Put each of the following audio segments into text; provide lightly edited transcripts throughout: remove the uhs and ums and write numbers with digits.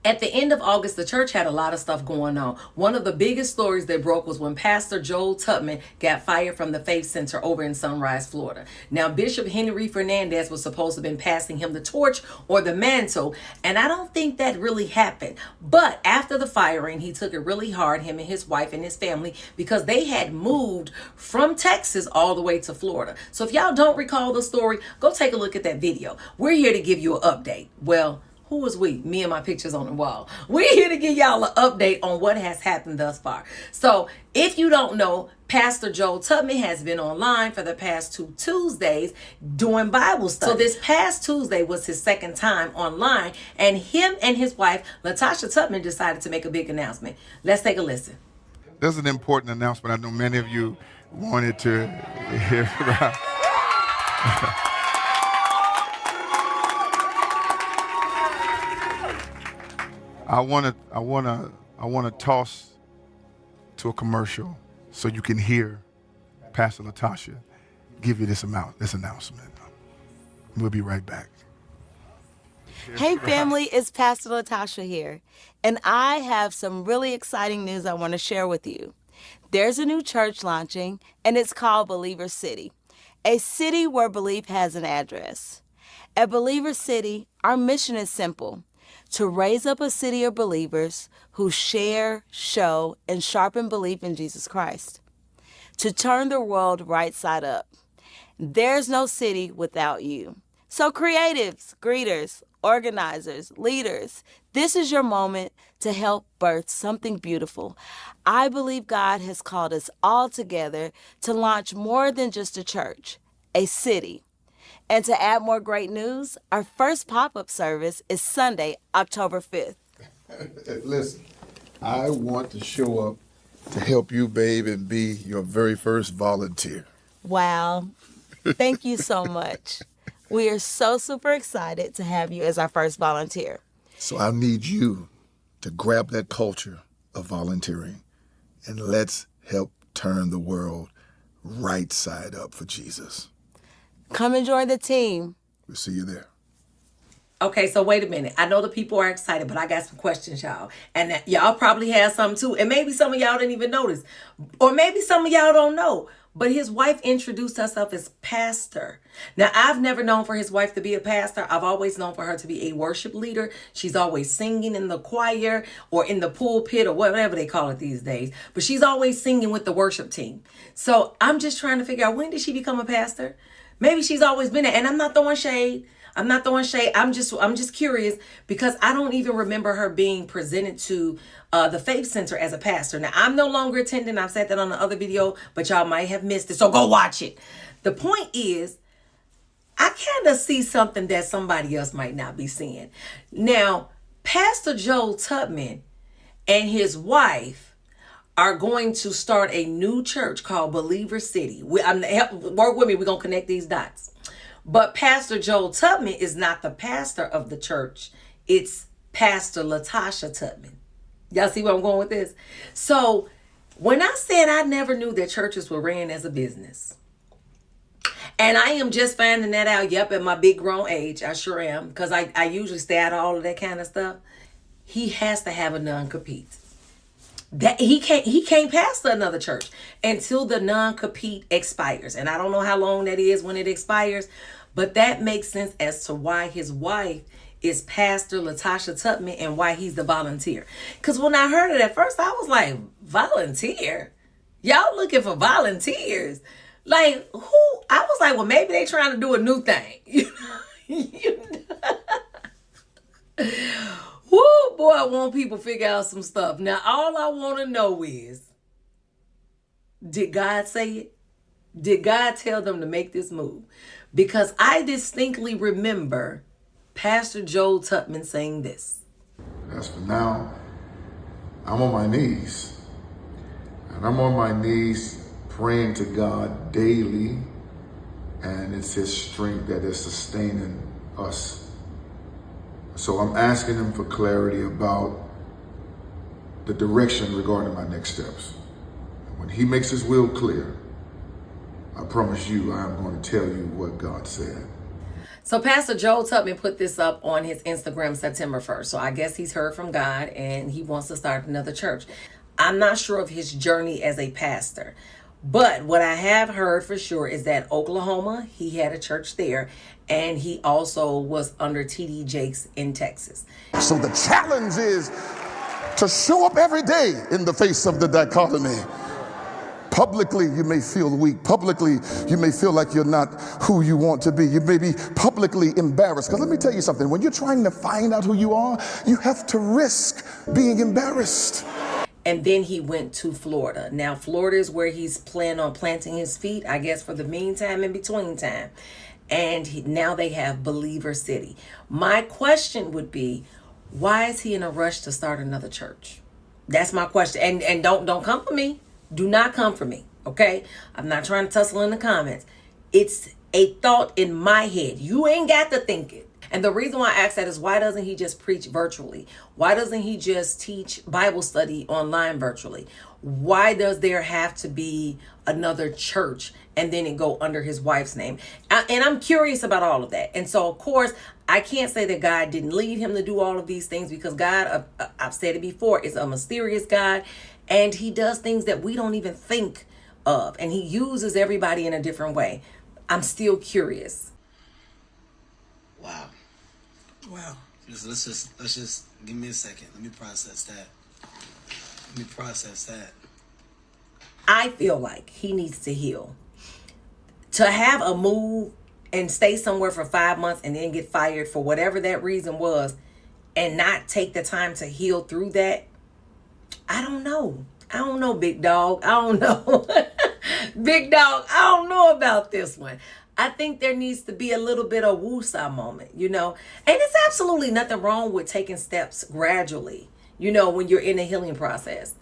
At the end of August, the church had a lot of stuff going on. One of the biggest stories that broke was when Pastor Joel Tudman got fired from the Faith Center over in Sunrise, Florida. Now, Bishop Henry Fernandez was supposed to have been passing him the torch or the mantle, and I don't think that really happened. But after the firing, he took it really hard, him and his wife and his family, because they had moved from Texas all the way to Florida. So if y'all don't recall the story, go take a look at that video. We're here to give you an update. Well, who was we? Me and my pictures on the wall. We're here to give y'all an update on what has happened thus far. So if you don't know, Pastor Joel Tudman has been online for the past 2 Tuesdays doing Bible study. So this past Tuesday was his second time online, and him and his wife, Latasha Tudman, decided to make a big announcement. Let's take a listen. There's an important announcement I know many of you wanted to hear about. I want to toss to a commercial so you can hear Pastor Latasha give you this announcement. We'll be right back. Hey family, it's Pastor Latasha here, and I have some really exciting news I want to share with you. There's a new church launching, and it's called Believer City, a city where belief has an address. At Believer City, our mission is simple: to raise up a city of believers who share, show, and sharpen belief in Jesus Christ. To turn the world right side up. There's no city without you. So creatives, greeters, organizers, leaders, this is your moment to help birth something beautiful. I believe God has called us all together to launch more than just a church, a city. And to add more great news, our first pop-up service is Sunday, October 5th. Listen, I want to show up to help you, babe, and be your very first volunteer. Wow. Thank you so much. We are so super excited to have you as our first volunteer. So I need you to grab that culture of volunteering and let's help turn the world right side up for Jesus. Come and join the team. We'll see you there. Okay, so wait a minute. I know the people are excited, but I got some questions, y'all. And y'all probably have some too. And maybe some of y'all didn't even notice. Or maybe some of y'all don't know. But his wife introduced herself as pastor. Now, I've never known for his wife to be a pastor. I've always known for her to be a worship leader. She's always singing in the choir or in the pulpit or whatever they call it these days. But she's always singing with the worship team. So I'm just trying to figure out, when did she become a pastor? Maybe she's always been there. And I'm not throwing shade. I'm just curious, because I don't even remember her being presented to the Faith Center as a pastor. Now, I'm no longer attending. I've said that on the other video, but y'all might have missed it. So go watch it. The point is, I kind of see something that somebody else might not be seeing. Now, Pastor Joel Tudman and his wife are going to start a new church called Believer City. Work with me. We're going to connect these dots. But Pastor Joel Tudman is not the pastor of the church. It's Pastor Latasha Tudman. Y'all see where I'm going with this? So when I said I never knew that churches were ran as a business, and I am just finding that out, at my big grown age, I sure am, because I usually stay out of all of that kind of stuff. He has to have a non-compete. That he can't pastor another church until the non-compete expires. And I don't know how long that is when it expires, but that makes sense as to why his wife is Pastor Latasha Tudman and why he's the volunteer. Because when I heard it at first, I was like, volunteer? Y'all looking for volunteers? Like, who? I was like, well, maybe they trying to do a new thing. Woo, boy, I want people to figure out some stuff. Now, all I want to know is, did God say it? Did God tell them to make this move? Because I distinctly remember Pastor Joel Tudman saying this. As for now, I'm on my knees. And I'm on my knees praying to God daily. And it's His strength that is sustaining us. So I'm asking Him for clarity about the direction regarding my next steps. When He makes His will clear, I promise you I'm going to tell you what God said. So Pastor Joel Tudman put this up on his Instagram September 1st. So I guess he's heard from God and he wants to start another church. I'm not sure of his journey as a pastor. But what I have heard for sure is that Oklahoma, he had a church there, and he also was under T.D. Jakes in Texas. So the challenge is to show up every day in the face of the dichotomy. Publicly, you may feel weak. Publicly, you may feel like you're not who you want to be. You may be publicly embarrassed. Because let me tell you something. When you're trying to find out who you are, you have to risk being embarrassed. And then he went to Florida. Now, Florida is where he's planning on planting his feet, I guess, for the meantime, in between time. And now they have Believer City. My question would be, why is he in a rush to start another church? That's my question. And don't come for me. Do not come for me, okay? I'm not trying to tussle in the comments. It's a thought in my head. You ain't got to think it. And the reason why I ask that is, why doesn't he just preach virtually? Why doesn't he just teach Bible study online virtually? Why does there have to be another church and then it go under his wife's name? And I'm curious about all of that. And so, of course, I can't say that God didn't lead him to do all of these things, because God, I've said it before, is a mysterious God. And he does things that we don't even think of. And he uses everybody in a different way. I'm still curious. Wow. Let's just give me a second. Let me process that. I feel like he needs to heal. To have a move and stay somewhere for 5 months and then get fired for whatever that reason was, and not take the time to heal through that, I don't know, big dog. I don't know. Big dog, I don't know about this one. I think there needs to be a little bit of woosah moment, And it's absolutely nothing wrong with taking steps gradually, when you're in a healing process.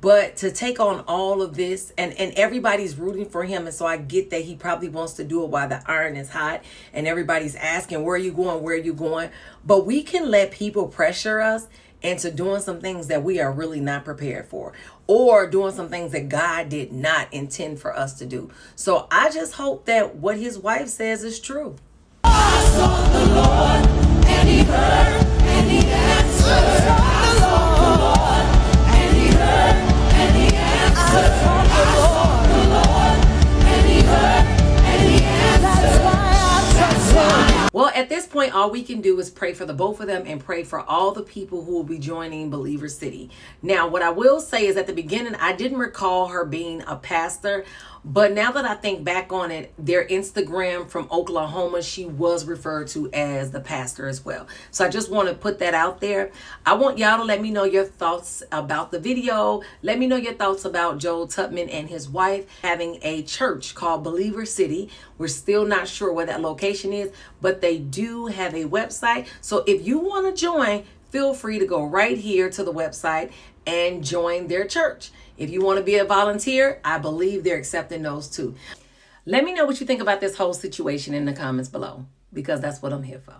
But to take on all of this, and everybody's rooting for him. And so I get that he probably wants to do it while the iron is hot and everybody's asking, where are you going? Where are you going? But we can let people pressure us into doing some things that we are really not prepared for, or doing some things that God did not intend for us to do. So I just hope that what his wife says is true. I sought the Lord, and he heard, and he answered. I sought the Lord, and he heard, and he answered. I sought the Lord, and he heard, and he answered. That's why I trust him. Well, at this point, all we can do is pray for the both of them and pray for all the people who will be joining Believer City. Now, what I will say is, at the beginning, I didn't recall her being a pastor. But now that I think back on it, their Instagram from Oklahoma, she was referred to as the pastor as well. So I just want to put that out there. I want y'all to let me know your thoughts about the video. Let me know your thoughts about Joel Tudman and his wife having a church called Believer City. We're still not sure where that location is, but they do have a website. So if you want to join, feel free to go right here to the website and join their church. If you want to be a volunteer, I believe they're accepting those too. Let me know what you think about this whole situation in the comments below, because that's what I'm here for.